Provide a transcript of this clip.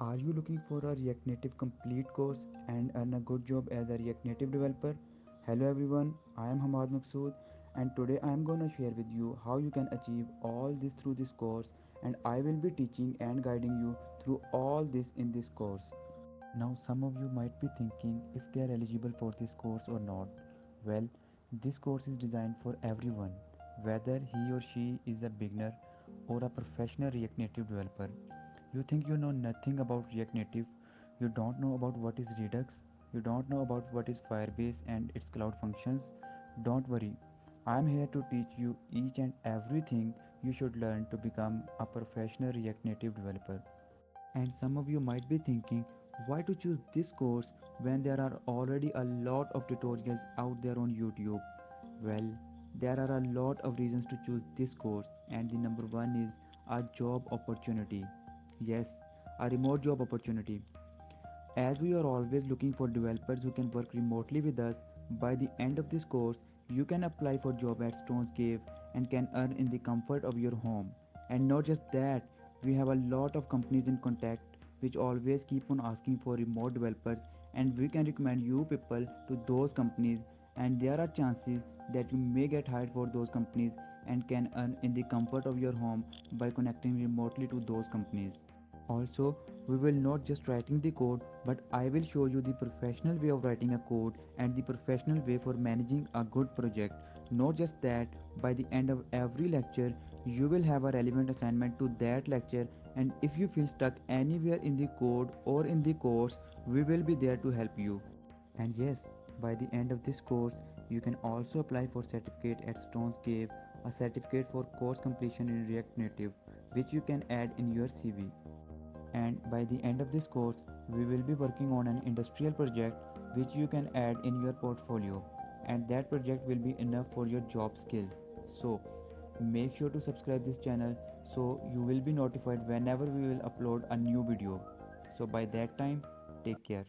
Are you looking for a React Native complete course and earn a good job as a React Native developer? Hello everyone, I am Hamad Maqsood and today I am gonna share with you how you can achieve all this through this course, and I will be teaching and guiding you through all this in this course. Now some of you might be thinking if they are eligible for this course or not. Well, this course is designed for everyone, whether he or she is a beginner or a professional React Native developer. You think you know nothing about React Native, you don't know about what is Redux, you don't know about what is Firebase and its cloud functions. Don't worry, I am here to teach you each and everything you should learn to become a professional React Native developer. And some of you might be thinking, why to choose this course when there are already a lot of tutorials out there on YouTube? Well, there are a lot of reasons to choose this course, and the number one is a job opportunity. Yes, a remote job opportunity. As we are always looking for developers who can work remotely with us, by the end of this course, you can apply for job at Stones Cave and can earn in the comfort of your home. And not just that, we have a lot of companies in contact which always keep on asking for remote developers, and we can recommend you people to those companies, and there are chances that you may get hired for those companies and can earn in the comfort of your home by connecting remotely to those companies. Also, we will not just writing the code, but I will show you the professional way of writing a code and the professional way for managing a good project. Not just that, by the end of every lecture, you will have a relevant assignment to that lecture, and if you feel stuck anywhere in the code or in the course, we will be there to help you. And yes, by the end of this course, you can also apply for certificate at Stones Cave, a certificate for course completion in React Native, which you can add in your CV. And by the end of this course, we will be working on an industrial project which you can add in your portfolio, and that project will be enough for your job skills. So make sure to subscribe this channel so you will be notified whenever we will upload a new video. So by that time, take care.